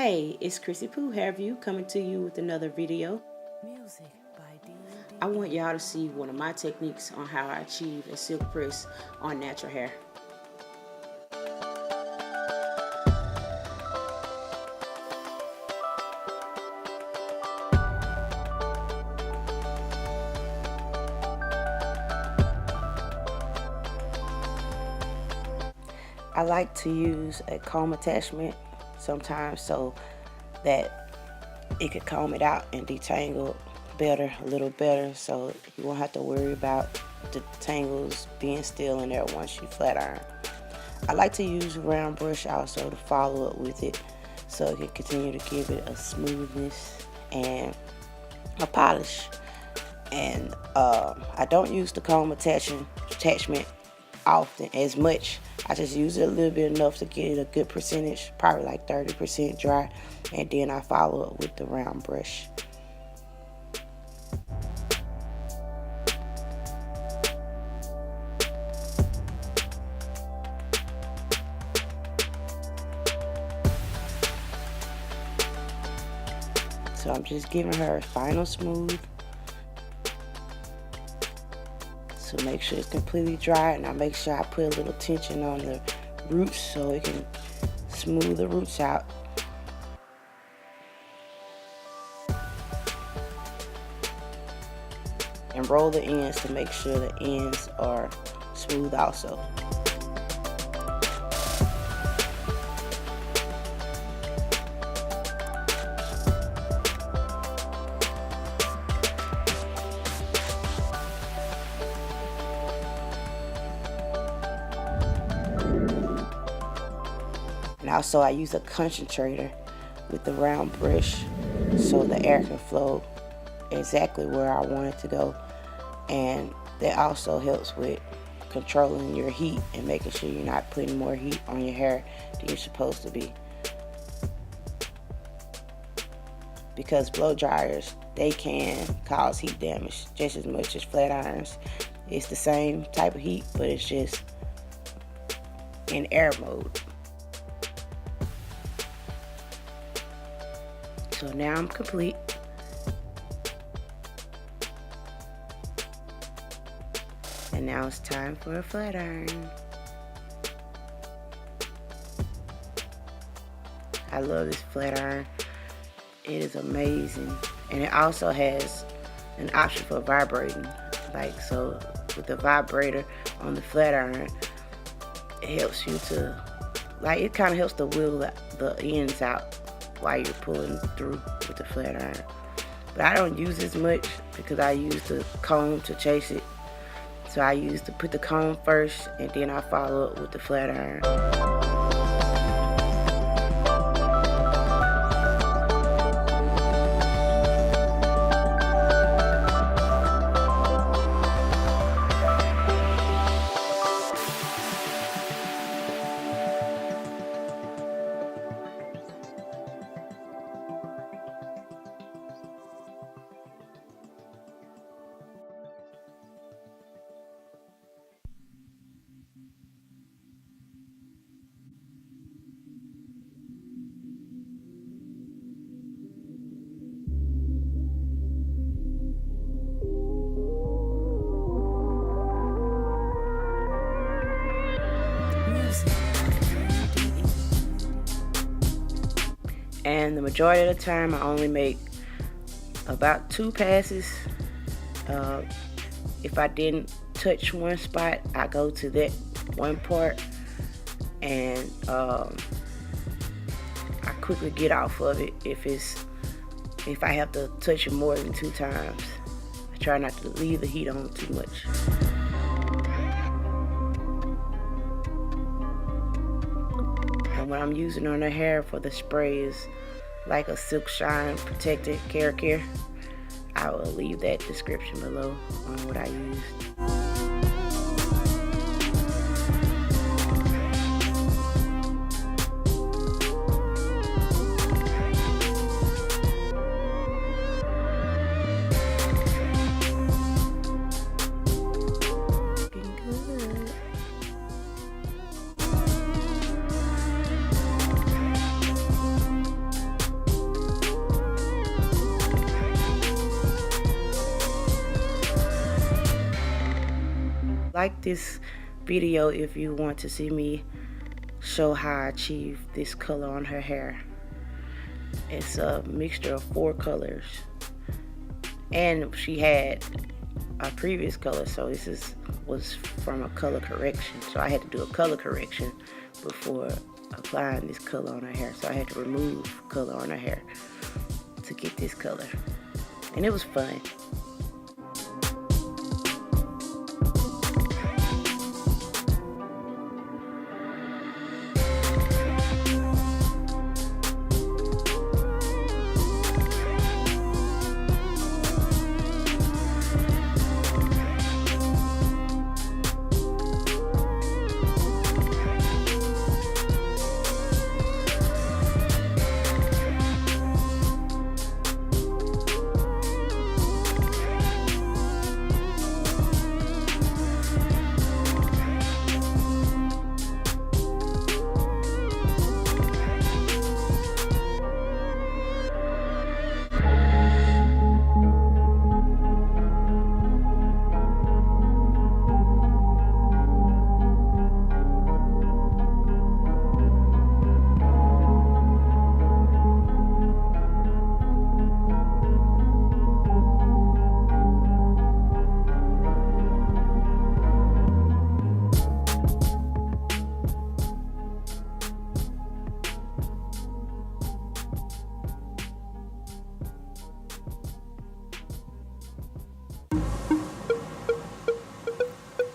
Hey, it's Chrissy Pooh Hair View coming to you with another video. I want y'all to see one of my techniques on how I achieve a silk press on natural hair. I like to use a comb attachment sometimes so that it could comb it out and detangle better, a little better, so you won't have to worry about the tangles being still in there once you flat iron. I like to use a round brush also to follow up with it so it can continue to give it a smoothness and a polish. And I don't use the comb attachment often as much. I just use it a little bit enough to get it a good percentage, probably like 30% dry, and then I follow it with the round brush. So I'm just giving her a final smooth. So make sure it's completely dry, and I make sure I put a little tension on the roots so it can smooth the roots out. And roll the ends to make sure the ends are smooth also. And also I use a concentrator with the round brush so the air can flow exactly where I want it to go. And that also helps with controlling your heat and making sure you're not putting more heat on your hair than you're supposed to be. Because blow dryers, they can cause heat damage just as much as flat irons. It's the same type of heat, but it's just in air mode. So now I'm complete. And now it's time for a flat iron. I love this flat iron. It is amazing. And it also has an option for vibrating. Like, so with the vibrator on the flat iron, it helps you to, like, it kind of helps to wiggle the ends out while you're pulling through with the flat iron. But I don't use as much because I use the comb to chase it. So I use to put the comb first, and then I follow up with the flat iron. And the majority of the time I only make about 2 passes. If I didn't touch one spot, I go to that one part, and I quickly get off of it if I have to touch it more than 2 times. I try not to leave the heat on too much. And what I'm using on the hair for the spray is like a Silk Shine Protected Care. I will leave that description below on what I used. Like this video if you want to see me show how I achieve this color on her hair. It's a mixture of 4 colors, and she had a previous color, so this was from a color correction, so I had to do a color correction before applying this color on her hair. So I had to remove color on her hair to get this color, and it was fun.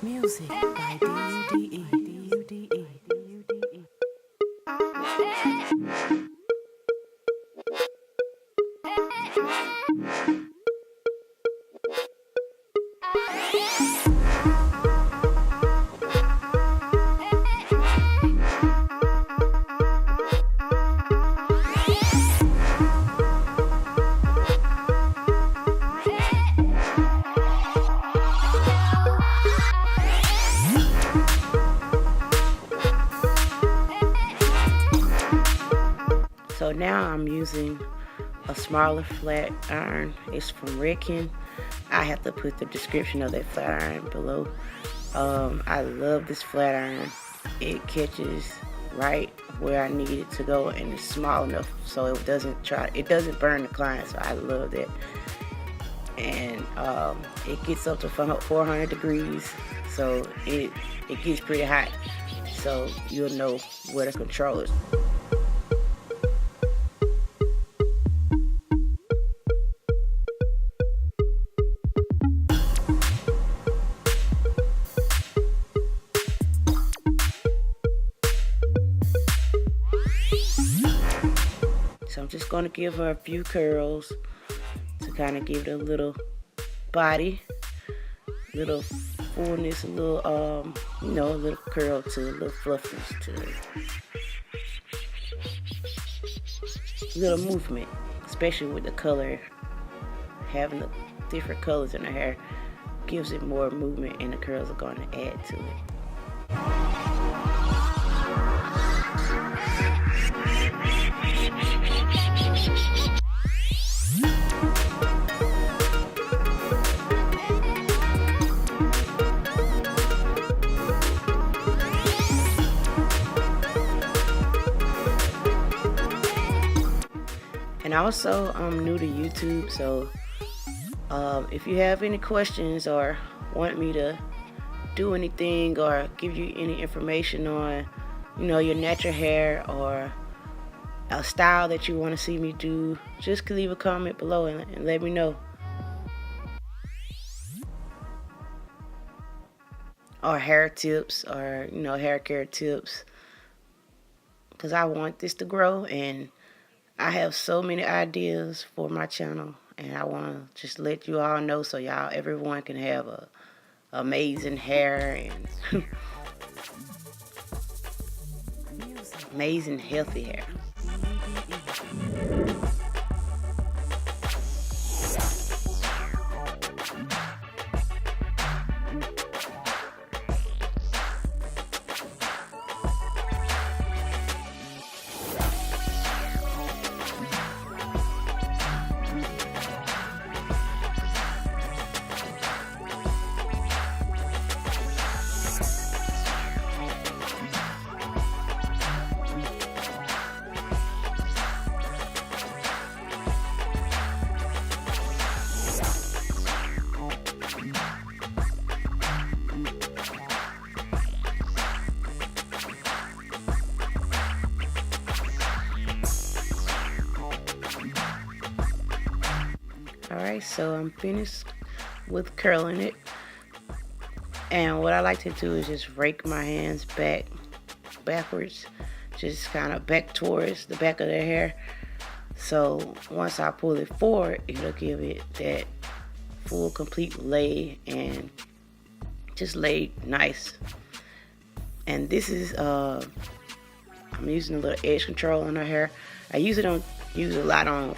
Music by D-U-D-E. So now I'm using a smaller flat iron. It's from Redken. I have to put the description of that flat iron below. I love this flat iron. It catches right where I need it to go, and it's small enough so it doesn't burn the client. So I love that. And it gets up to 400 degrees, so it gets pretty hot. So you'll know where to control it. So I'm just going to give her a few curls to kind of give it a little body, little fullness, a little, a little curl to it, a little fluffiness to it. A little movement, especially with the color, having the different colors in her hair gives it more movement, and the curls are going to add to it. And also, I'm new to YouTube, so if you have any questions or want me to do anything or give you any information on, your natural hair or a style that you want to see me do, just leave a comment below and let me know. Or hair tips or, hair care tips, because I want this to grow, and I have so many ideas for my channel, and I want to just let you all know so everyone can have amazing hair and amazing healthy hair. Alright, so I'm finished with curling it. And what I like to do is just rake my hands backwards, just kind of back towards the back of their hair. So once I pull it forward, it'll give it that full complete lay and just lay nice. And this is I'm using a little edge control on her hair. I usually don't use a lot on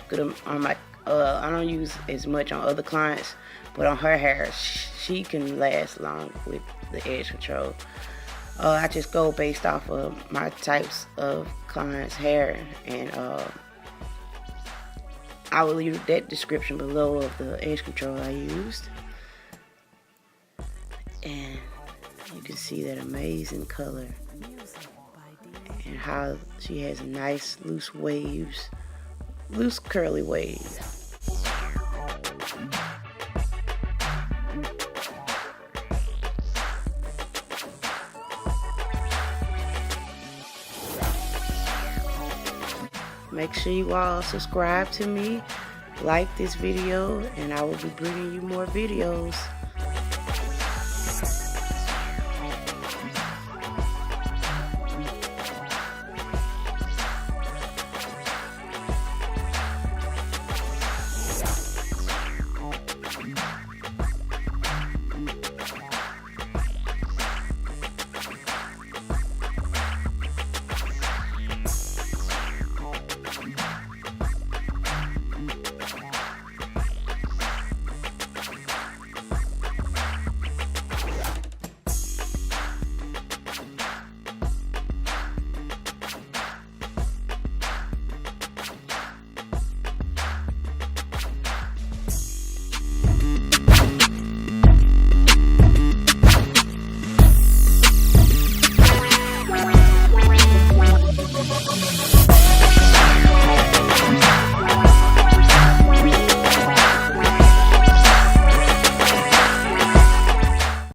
my I don't use as much on other clients, but on her hair she can last long with the edge control. I just go based off of my types of clients' hair, and I will leave that description below of the edge control I used. And you can see that amazing color and how she has nice loose waves, loose curly waves. Make sure you all subscribe to me, like this video, and I will be bringing you more videos.